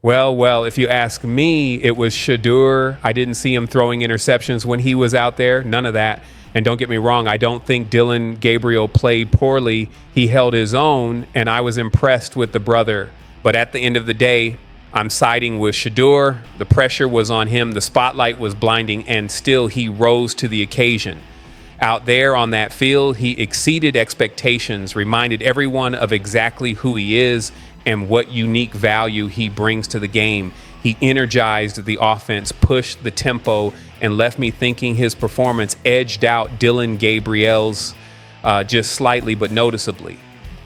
Well, if you ask me, it was Shedeur. I didn't see him throwing interceptions when he was out there. None of that. And don't get me wrong, I don't think Dillon Gabriel played poorly. He held his own, and I was impressed with the brother. But at the end of the day, I'm siding with Shedeur. The pressure was on him. The spotlight was blinding, and still he rose to the occasion. Out there on that field, he exceeded expectations, reminded everyone of exactly who he is and what unique value he brings to the game. He energized the offense, pushed the tempo, and left me thinking his performance edged out Dillon Gabriel's just slightly but noticeably.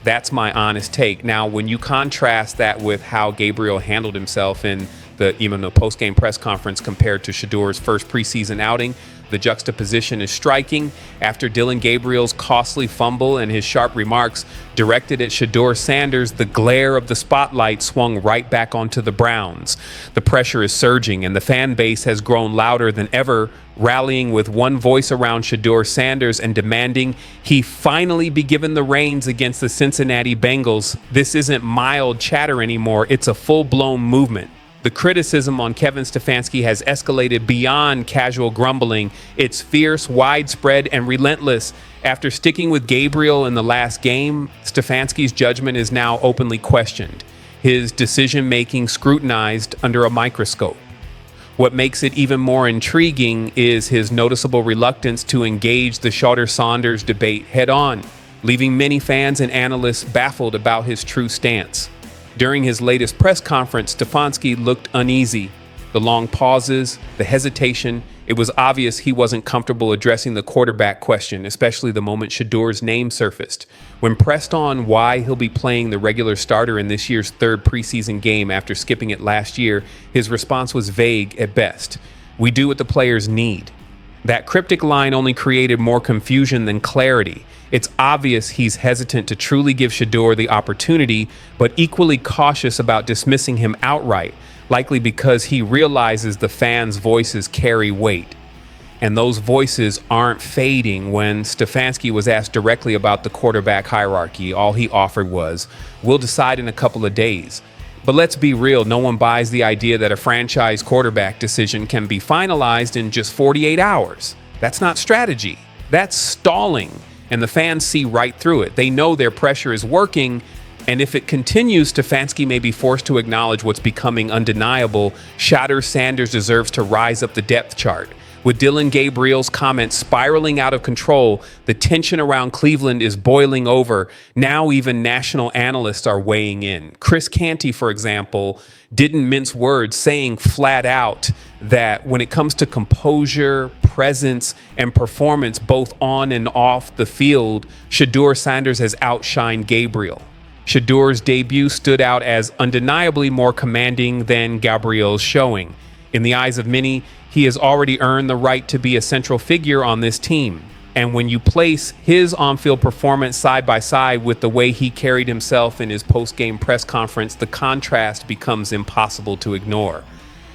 That's my honest take. Now, when you contrast that with how Gabriel handled himself in the post-game press conference compared to Shedeur's first preseason outing, the juxtaposition is striking. After Dillon Gabriel's costly fumble and his sharp remarks directed at Shadur Sanders, the glare of the spotlight swung right back onto the Browns. The pressure is surging, and the fan base has grown louder than ever, rallying with one voice around Shadur Sanders and demanding he finally be given the reins against the Cincinnati Bengals. This isn't mild chatter anymore. It's a full-blown movement. The criticism on Kevin Stefanski has escalated beyond casual grumbling. It's fierce, widespread, and relentless. After sticking with Gabriel in the last game, Stefanski's judgment is now openly questioned, his decision-making scrutinized under a microscope. What makes it even more intriguing is his noticeable reluctance to engage the Shadur Sanders debate head-on, leaving many fans and analysts baffled about his true stance. During his latest press conference, Stefanski looked uneasy. The long pauses, the hesitation, it was obvious he wasn't comfortable addressing the quarterback question, especially the moment Shedeur's name surfaced. When pressed on why he'll be playing the regular starter in this year's third preseason game after skipping it last year, his response was vague at best. "We do what the players need." That cryptic line only created more confusion than clarity. It's obvious he's hesitant to truly give Shedeur the opportunity, but equally cautious about dismissing him outright, likely because he realizes the fans' voices carry weight. And those voices aren't fading. When Stefanski was asked directly about the quarterback hierarchy, all he offered was, "We'll decide in a couple of days." But let's be real, no one buys the idea that a franchise quarterback decision can be finalized in just 48 hours. That's not strategy. That's stalling. And the fans see right through it. They know their pressure is working, and if it continues, Stefanski may be forced to acknowledge what's becoming undeniable. Shadur Sanders deserves to rise up the depth chart. With Dillon Gabriel's comments spiraling out of control, the tension around Cleveland is boiling over. Now even national analysts are weighing in. Chris Canty, for example, didn't mince words, saying flat out that when it comes to composure, presence, and performance both on and off the field, Shadur Sanders has outshined Gabriel. Shedeur's debut stood out as undeniably more commanding than Gabriel's showing. In the eyes of many, he has already earned the right to be a central figure on this team. And when you place his on-field performance side by side with the way he carried himself in his post-game press conference, the contrast becomes impossible to ignore.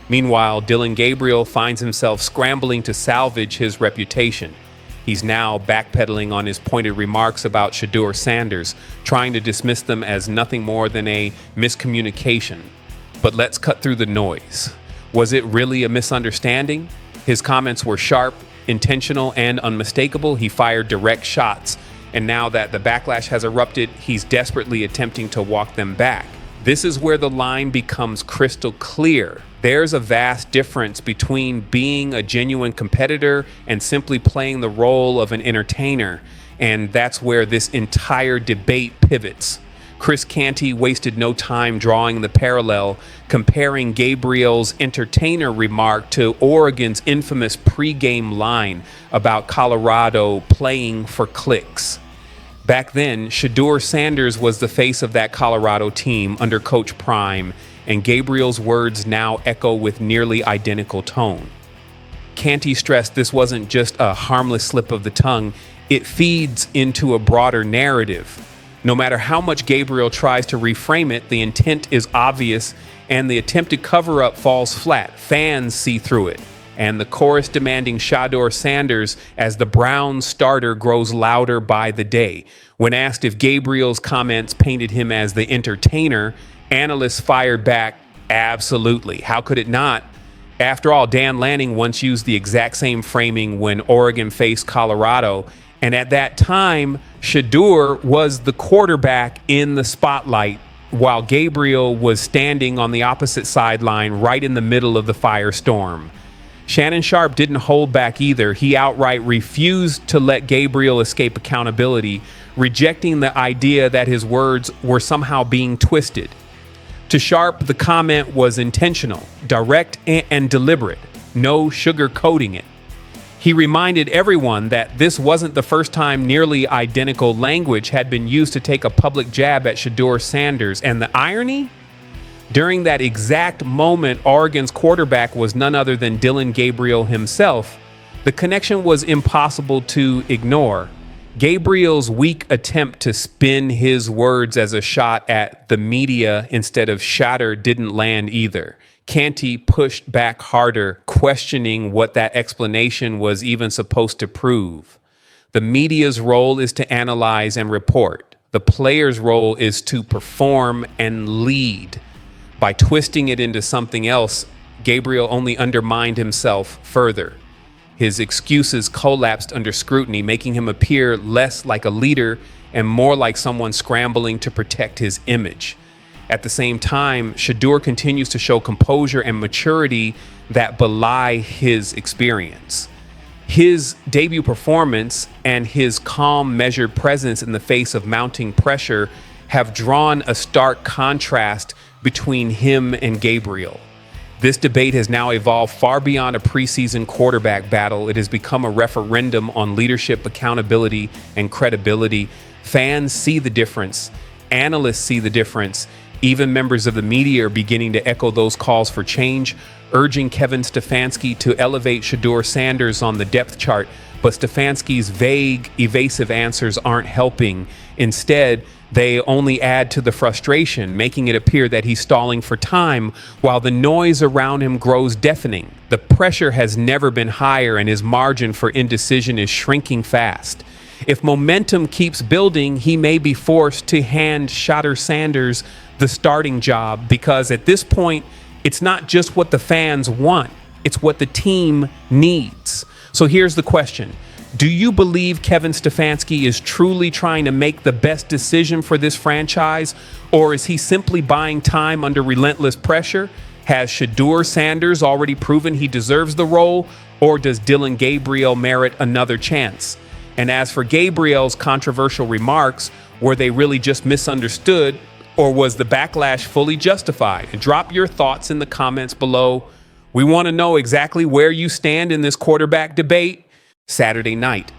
Meanwhile, Dillon Gabriel finds himself scrambling to salvage his reputation. He's now backpedaling on his pointed remarks about Shadur Sanders, trying to dismiss them as nothing more than a miscommunication. But let's cut through the noise. Was it really a misunderstanding? His comments were sharp, intentional, and unmistakable. He fired direct shots, and now that the backlash has erupted, he's desperately attempting to walk them back. This is where the line becomes crystal clear. There's a vast difference between being a genuine competitor and simply playing the role of an entertainer, and that's where this entire debate pivots. Chris Canty wasted no time drawing the parallel, comparing Gabriel's entertainer remark to Oregon's infamous pregame line about Colorado playing for clicks. Back then, Shadur Sanders was the face of that Colorado team under Coach Prime, and Gabriel's words now echo with nearly identical tone. Canty stressed this wasn't just a harmless slip of the tongue, it feeds into a broader narrative. No matter how much Gabriel tries to reframe it, the intent is obvious and the attempted cover-up falls flat. Fans see through it. And the chorus demanding Shadur Sanders as the Browns starter grows louder by the day. When asked if Gabriel's comments painted him as the entertainer, analysts fired back Absolutely. How could it not? After all, Dan Lanning once used the exact same framing when Oregon faced Colorado. And at that time, Shedeur was the quarterback in the spotlight while Gabriel was standing on the opposite sideline right in the middle of the firestorm. Shannon Sharpe didn't hold back either. He outright refused to let Gabriel escape accountability, rejecting the idea that his words were somehow being twisted. To Sharpe, the comment was intentional, direct, and deliberate, no sugarcoating it. He reminded everyone that this wasn't the first time nearly identical language had been used to take a public jab at Shadur Sanders. And the irony? During that exact moment, Oregon's quarterback was none other than Dillon Gabriel himself. The connection was impossible to ignore. Gabriel's weak attempt to spin his words as a shot at the media instead of Shadur didn't land either. Canty pushed back harder, questioning what that explanation was even supposed to prove. The media's role is to analyze and report. The player's role is to perform and lead. By twisting it into something else, Gabriel only undermined himself further. His excuses collapsed under scrutiny, making him appear less like a leader and more like someone scrambling to protect his image. At the same time, Shedeur continues to show composure and maturity that belie his experience. His debut performance and his calm, measured presence in the face of mounting pressure have drawn a stark contrast between him and Gabriel. This debate has now evolved far beyond a preseason quarterback battle. It has become a referendum on leadership, accountability, and credibility. Fans see the difference. Analysts see the difference. Even members of the media are beginning to echo those calls for change, urging Kevin Stefanski to elevate Shadur Sanders on the depth chart. But Stefanski's vague, evasive answers aren't helping. Instead, they only add to the frustration, making it appear that he's stalling for time while the noise around him grows deafening. The pressure has never been higher and his margin for indecision is shrinking fast. If momentum keeps building, he may be forced to hand Shadur Sanders the starting job because at this point, it's not just what the fans want, it's what the team needs. So here's the question. Do you believe Kevin Stefanski is truly trying to make the best decision for this franchise, or is he simply buying time under relentless pressure? Has Shadur Sanders already proven he deserves the role, or does Dillon Gabriel merit another chance? And as for Gabriel's controversial remarks, were they really just misunderstood, or was the backlash fully justified? And drop your thoughts in the comments below. We want to know exactly where you stand in this quarterback debate. Saturday night,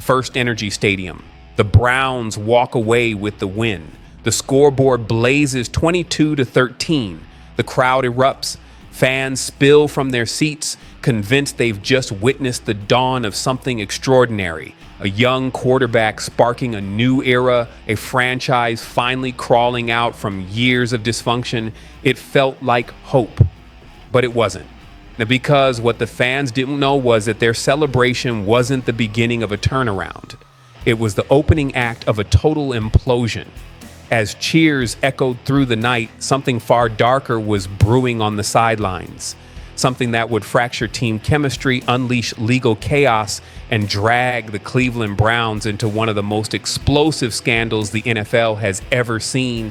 First Energy Stadium. The Browns walk away with the win. The scoreboard blazes 22-13. The crowd erupts. Fans spill from their seats, convinced they've just witnessed the dawn of something extraordinary. A young quarterback sparking a new era, a franchise finally crawling out from years of dysfunction. It felt like hope, but it wasn't. Now, because what the fans didn't know was that their celebration wasn't the beginning of a turnaround. It was the opening act of a total implosion. As cheers echoed through the night, something far darker was brewing on the sidelines. Something that would fracture team chemistry, unleash legal chaos, and drag the Cleveland Browns into one of the most explosive scandals the NFL has ever seen.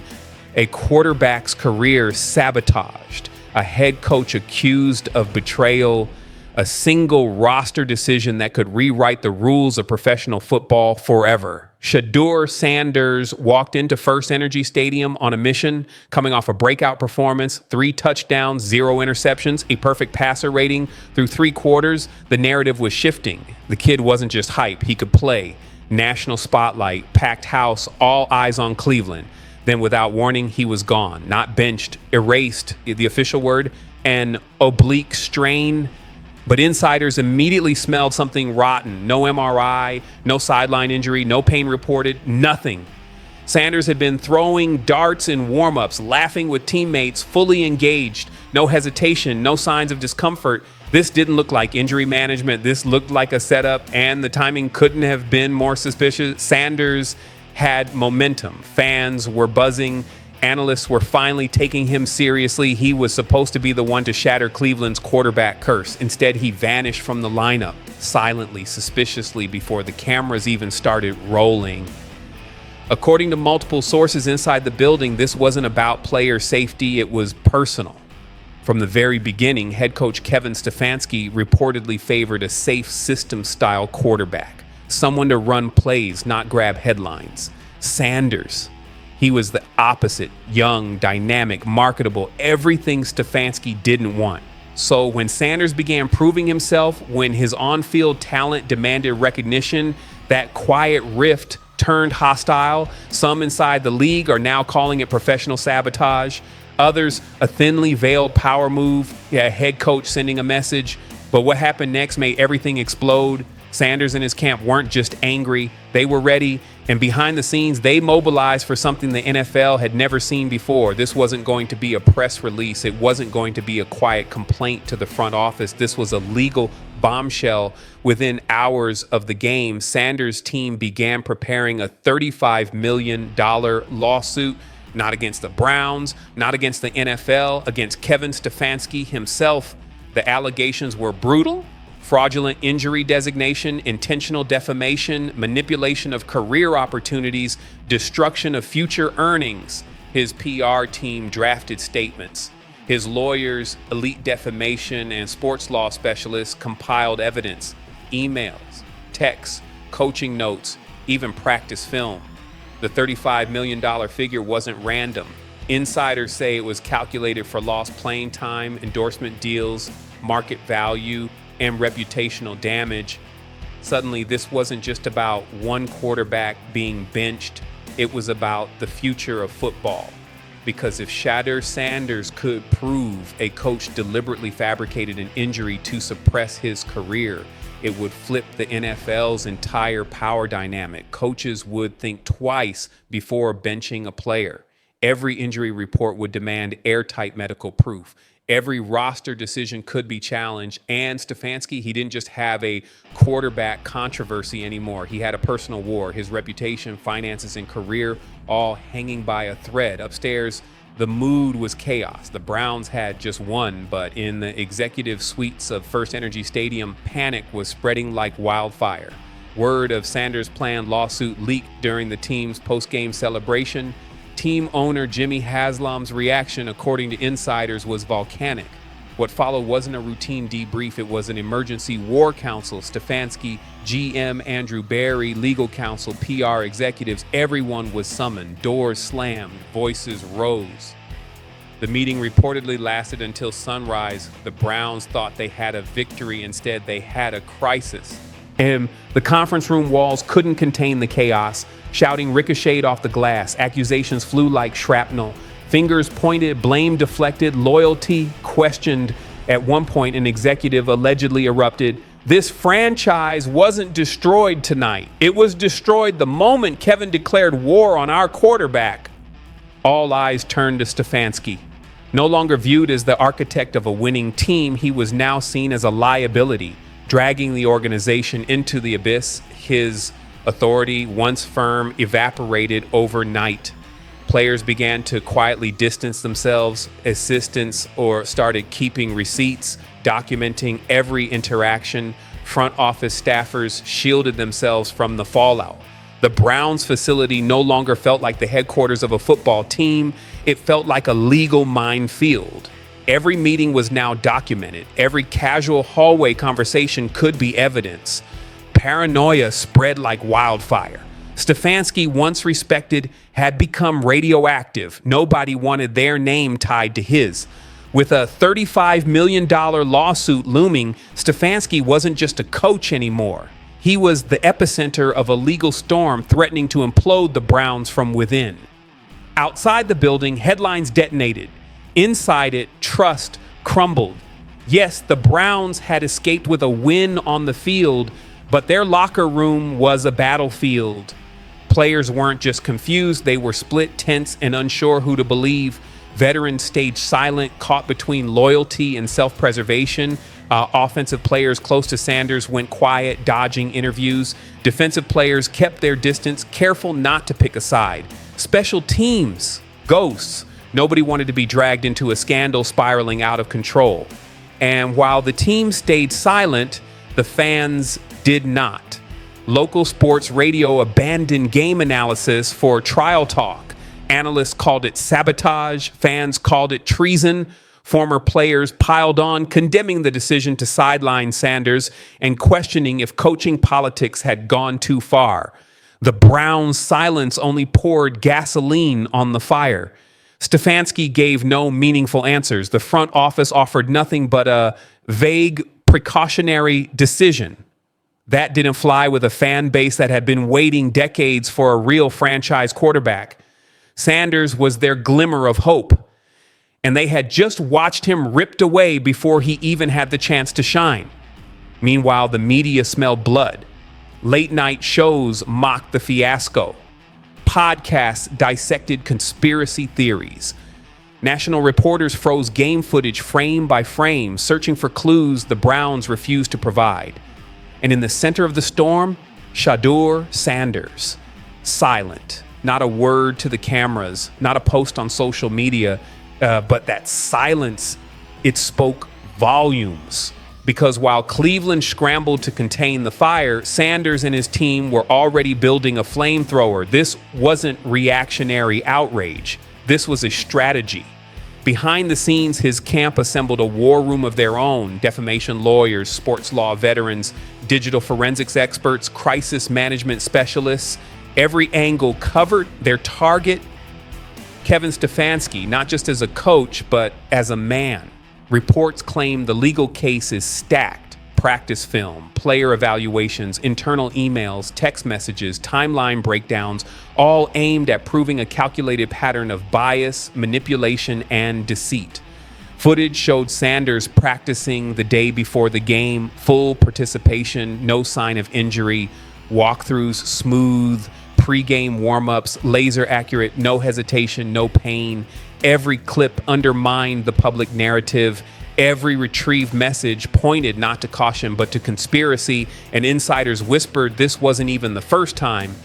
A quarterback's career sabotaged. A head coach accused of betrayal, a single roster decision that could rewrite the rules of professional football forever. Shadur Sanders walked into First Energy Stadium on a mission, coming off a breakout performance, 3 touchdowns, 0 interceptions, a perfect passer rating through 3 quarters. The narrative was shifting. The kid wasn't just hype, he could play. National spotlight, packed house, all eyes on Cleveland. Then without warning, he was gone, not benched, erased, the official word, an oblique strain. But insiders immediately smelled something rotten. No MRI, no sideline injury, no pain reported, nothing. Sanders had been throwing darts in warm-ups, laughing with teammates, fully engaged, no hesitation, no signs of discomfort. This didn't look like injury management. This looked like a setup, and the timing couldn't have been more suspicious. Sanders had momentum. Fans were buzzing. Analysts were finally taking him seriously. He was supposed to be the one to shatter Cleveland's quarterback curse. Instead, he vanished from the lineup silently, suspiciously, before the cameras even started rolling. According to multiple sources inside the building, this wasn't about player safety, it was personal. From the very beginning, head coach Kevin Stefanski reportedly favored a safe system-style quarterback, someone to run plays, not grab headlines. Sanders, he was the opposite, young, dynamic, marketable, everything Stefanski didn't want. So when Sanders began proving himself, when his on-field talent demanded recognition, that quiet rift turned hostile. Some inside the league are now calling it professional sabotage. Others, a thinly veiled power move. Yeah, head coach sending a message. But what happened next made everything explode. Sanders and his camp weren't just angry, they were ready. And behind the scenes, they mobilized for something the NFL had never seen before. This wasn't going to be a press release. It wasn't going to be a quiet complaint to the front office. This was a legal bombshell. Within hours of the game, Sanders' team began preparing a $35 million lawsuit, not against the Browns, not against the NFL, against Kevin Stefanski himself. The allegations were brutal: fraudulent injury designation, intentional defamation, manipulation of career opportunities, destruction of future earnings. His PR team drafted statements. His lawyers, elite defamation and sports law specialists compiled evidence, emails, texts, coaching notes, even practice film. The $35 million figure wasn't random. Insiders say it was calculated for lost playing time, endorsement deals, market value, and reputational damage. Suddenly, this wasn't just about one quarterback being benched. It was about the future of football. Because if Shadur Sanders could prove a coach deliberately fabricated an injury to suppress his career, it would flip the NFL's entire power dynamic. Coaches would think twice before benching a player. Every injury report would demand airtight medical proof. Every roster decision could be challenged. And Stefanski, he didn't just have a quarterback controversy anymore. He had a personal war. His reputation, finances, and career all hanging by a thread. Upstairs, the mood was chaos. The Browns had just won, but in the executive suites of First Energy Stadium, panic was spreading like wildfire. Word of Sanders' planned lawsuit leaked during the team's post-game celebration. Team owner Jimmy Haslam's reaction, according to insiders, was volcanic. What followed wasn't a routine debrief, it was an emergency war council. Stefanski, GM Andrew Berry, legal counsel, PR executives, everyone was summoned. Doors slammed, voices rose. The meeting reportedly lasted until sunrise. The Browns thought they had a victory. Instead, they had a crisis. And the conference room walls couldn't contain the chaos. Shouting ricocheted off the glass. Accusations flew like shrapnel. Fingers pointed, blame deflected, loyalty questioned. At one point, an executive allegedly erupted, "This franchise wasn't destroyed tonight. It was destroyed the moment Kevin declared war on our quarterback." All eyes turned to Stefanski. No longer viewed as the architect of a winning team, he was now seen as a liability, dragging the organization into the abyss. His authority, once firm, evaporated overnight. Players began to quietly distance themselves. Assistants started keeping receipts, documenting every interaction. Front office staffers shielded themselves from the fallout. The Browns facility no longer felt like the headquarters of a football team. It felt like a legal minefield. Every meeting was now documented. Every casual hallway conversation could be evidence. Paranoia spread like wildfire. Stefanski, once respected, had become radioactive. Nobody wanted their name tied to his. With a $35 million lawsuit looming, Stefanski wasn't just a coach anymore. He was the epicenter of a legal storm threatening to implode the Browns from within. Outside the building, headlines detonated. Inside it, trust crumbled. Yes, the Browns had escaped with a win on the field, but their locker room was a battlefield. Players weren't just confused, they were split, tense, and unsure who to believe. Veterans stayed silent, caught between loyalty and self-preservation. Offensive players close to Sanders went quiet, dodging interviews. Defensive players kept their distance, careful not to pick a side. Special teams ghosts. Nobody wanted to be dragged into a scandal spiraling out of control. And while the team stayed silent, the fans did not. Local sports radio abandoned game analysis for trial talk. Analysts called it sabotage. Fans called it treason. Former players piled on, condemning the decision to sideline Sanders and questioning if coaching politics had gone too far. The Browns' silence only poured gasoline on the fire. Stefanski gave no meaningful answers. The front office offered nothing but a vague precautionary decision. That didn't fly with a fan base that had been waiting decades for a real franchise quarterback. Sanders was their glimmer of hope, and they had just watched him ripped away before he even had the chance to shine. Meanwhile, the media smelled blood. Late-night shows mocked the fiasco. Podcasts dissected conspiracy theories. National reporters froze game footage frame by frame, searching for clues the Browns refused to provide. And in the center of the storm, Shadur Sanders. Silent. Not a word to the cameras, not a post on social media, but that silence, it spoke volumes. Because while Cleveland scrambled to contain the fire, Sanders and his team were already building a flamethrower. This wasn't reactionary outrage. This was a strategy. Behind the scenes, his camp assembled a war room of their own: defamation lawyers, sports law veterans, digital forensics experts, crisis management specialists. Every angle covered. Their target, Kevin Stefanski, not just as a coach, but as a man. Reports claim the legal case is stacked. Practice film, player evaluations, internal emails, text messages, timeline breakdowns, all aimed at proving a calculated pattern of bias, manipulation, and deceit. Footage showed Sanders practicing the day before the game, full participation, no sign of injury, walkthroughs smooth, pre-game warm-ups, laser accurate, no hesitation, no pain. Every clip undermined the public narrative. Every retrieved message pointed not to caution, but to conspiracy, and insiders whispered this wasn't even the first time.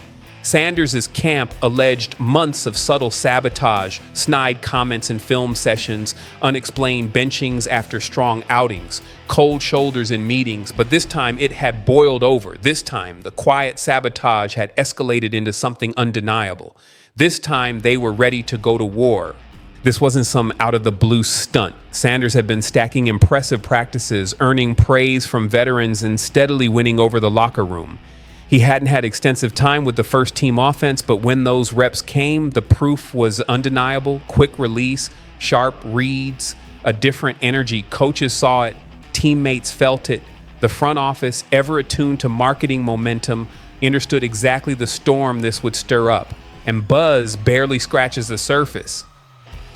Sanders' camp alleged months of subtle sabotage, snide comments in film sessions, unexplained benchings after strong outings, cold shoulders in meetings, but this time it had boiled over. This time, the quiet sabotage had escalated into something undeniable. This time, they were ready to go to war. This wasn't some out-of-the-blue stunt. Sanders had been stacking impressive practices, earning praise from veterans, and steadily winning over the locker room. He hadn't had extensive time with the first-team offense, but when those reps came, the proof was undeniable. Quick release, sharp reads, a different energy. Coaches saw it. Teammates felt it. The front office, ever attuned to marketing momentum, understood exactly the storm this would stir up. And buzz barely scratches the surface.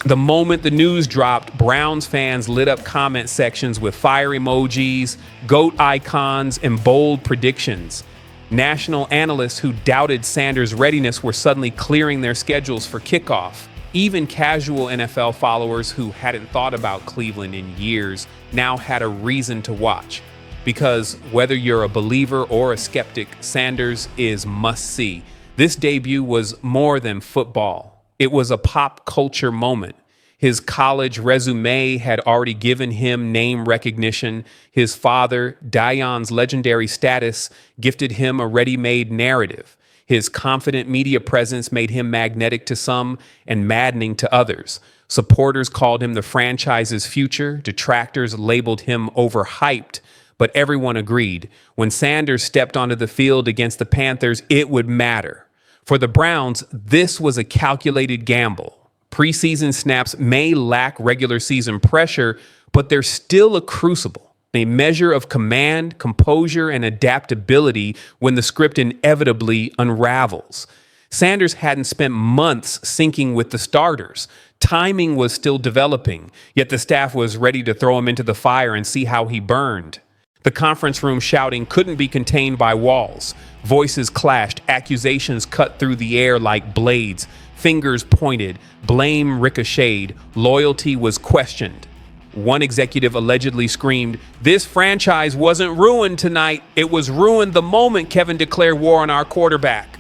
The moment the news dropped, Browns fans lit up comment sections with fire emojis, GOAT icons, and bold predictions. National analysts who doubted Sanders' readiness were suddenly clearing their schedules for kickoff. Even casual NFL followers who hadn't thought about Cleveland in years now had a reason to watch. Because whether you're a believer or a skeptic, Sanders is must-see. This debut was more than football. It was a pop culture moment. His college resume had already given him name recognition. His father, Dion's legendary status, gifted him a ready-made narrative. His confident media presence made him magnetic to some and maddening to others. Supporters called him the franchise's future. Detractors labeled him overhyped. But everyone agreed. When Sanders stepped onto the field against the Panthers, it would matter. For the Browns, this was a calculated gamble. Preseason snaps may lack regular season pressure, but they're still a crucible, a measure of command, composure, and adaptability when the script inevitably unravels. Sanders hadn't spent months syncing with the starters. Timing was still developing, yet the staff was ready to throw him into the fire and see how he burned. The conference room shouting couldn't be contained by walls. Voices clashed, accusations cut through the air like blades, fingers pointed, blame ricocheted, loyalty was questioned. One executive allegedly screamed, "This franchise wasn't ruined tonight. It was ruined the moment Kevin declared war on our quarterback."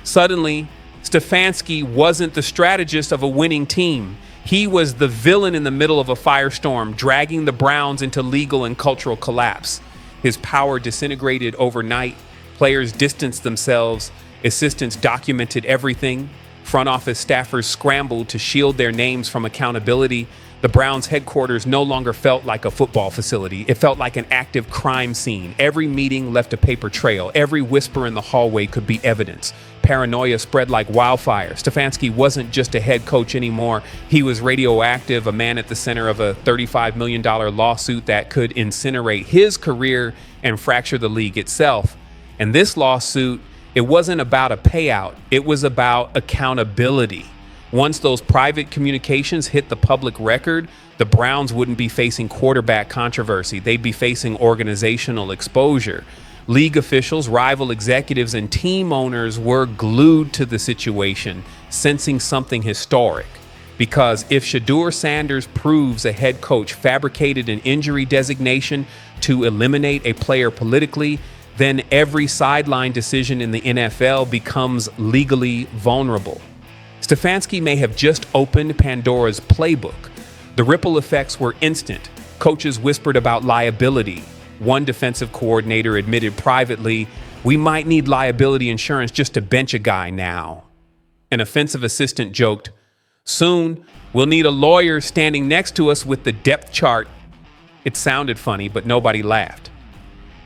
Suddenly, Stefanski wasn't the strategist of a winning team. He was the villain in the middle of a firestorm, dragging the Browns into legal and cultural collapse. His power disintegrated overnight. Players distanced themselves. Assistants documented everything. Front office staffers scrambled to shield their names from accountability. The Browns headquarters no longer felt like a football facility. It felt like an active crime scene. Every meeting left a paper trail. Every whisper in the hallway could be evidence. Paranoia spread like wildfire. Stefanski wasn't just a head coach anymore. He was radioactive, a man at the center of a $35 million lawsuit that could incinerate his career and fracture the league itself. And this lawsuit, it wasn't about a payout. It was about accountability. Once those private communications hit the public record, the Browns wouldn't be facing quarterback controversy. They'd be facing organizational exposure. League officials, rival executives, and team owners were glued to the situation, sensing something historic. Because if Shadur Sanders proves a head coach fabricated an injury designation to eliminate a player politically, then every sideline decision in the NFL becomes legally vulnerable. Stefanski may have just opened Pandora's playbook. The ripple effects were instant. Coaches whispered about liability. One defensive coordinator admitted privately, "We might need liability insurance just to bench a guy now." An offensive assistant joked, "Soon, we'll need a lawyer standing next to us with the depth chart." It sounded funny, but nobody laughed.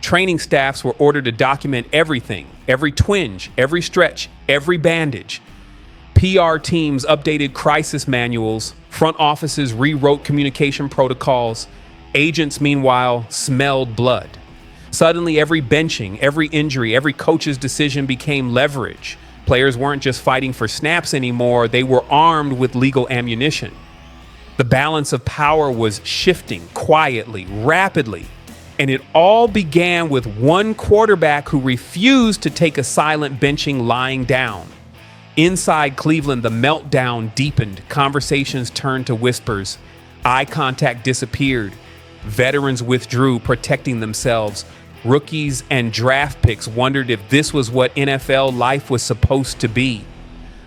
Training staffs were ordered to document everything, every twinge, every stretch, every bandage. PR teams updated crisis manuals. Front offices rewrote communication protocols. Agents, meanwhile, smelled blood. Suddenly, every benching, every injury, every coach's decision became leverage. Players weren't just fighting for snaps anymore. They were armed with legal ammunition. The balance of power was shifting quietly, rapidly. And it all began with one quarterback who refused to take a silent benching lying down. Inside Cleveland, the meltdown deepened. Conversations turned to whispers. Eye contact disappeared. Veterans withdrew, protecting themselves. Rookies and draft picks wondered if this was what NFL life was supposed to be.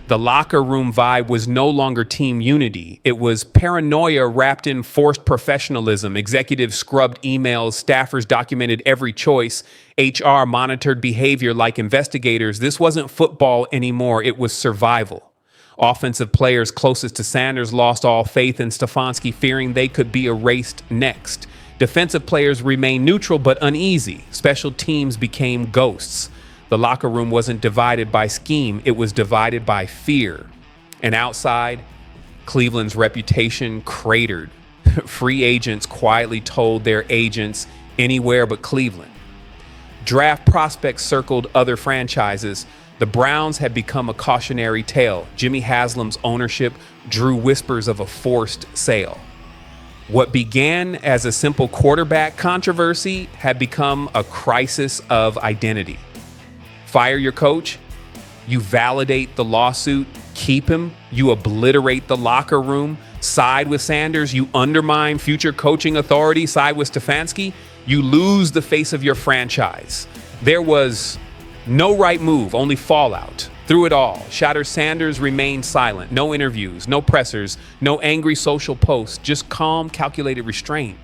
The locker room vibe was no longer team unity. It was paranoia wrapped in forced professionalism. Executives scrubbed emails, staffers documented every choice, HR monitored behavior like investigators. This wasn't football anymore, it was survival. Offensive players closest to Sanders lost all faith in Stefanski, fearing they could be erased next. Defensive players remained neutral but uneasy. Special teams became ghosts. The locker room wasn't divided by scheme, it was divided by fear. And outside, Cleveland's reputation cratered. Free agents quietly told their agents anywhere but Cleveland. Draft prospects circled other franchises. The Browns had become a cautionary tale. Jimmy Haslam's ownership drew whispers of a forced sale. What began as a simple quarterback controversy had become a crisis of identity. Fire your coach, you validate the lawsuit, keep him, you obliterate the locker room, side with Sanders, you undermine future coaching authority, side with Stefanski, you lose the face of your franchise. There was no right move, only fallout. Through it all, Shadur Sanders remained silent. No interviews, no pressers, no angry social posts, just calm, calculated restraint.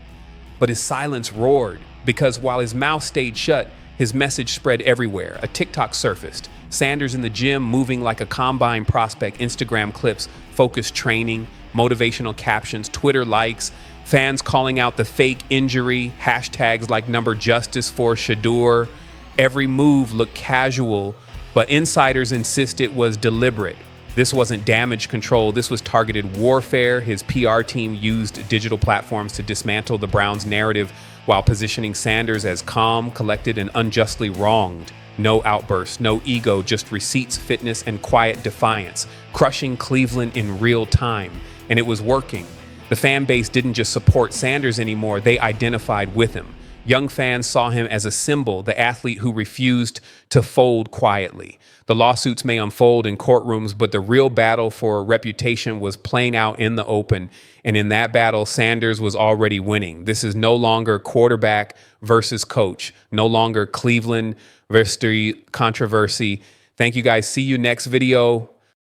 But his silence roared, because while his mouth stayed shut, his message spread everywhere. A TikTok surfaced. Sanders in the gym moving like a combine prospect, Instagram clips, focused training, motivational captions, Twitter likes, fans calling out the fake injury, hashtags like number justice for Shedeur. Every move looked casual, but insiders insist it was deliberate. This wasn't damage control, this was targeted warfare. His PR team used digital platforms to dismantle the Browns' narrative while positioning Sanders as calm, collected, and unjustly wronged. No outbursts, no ego, just receipts, fitness, and quiet defiance, crushing Cleveland in real time. And it was working. The fan base didn't just support Sanders anymore, they identified with him. Young fans saw him as a symbol, the athlete who refused to fold quietly. The lawsuits may unfold in courtrooms, but the real battle for reputation was playing out in the open. And in that battle, Sanders was already winning. This is no longer quarterback versus coach, no longer Cleveland versus controversy. Thank you guys. See you next video.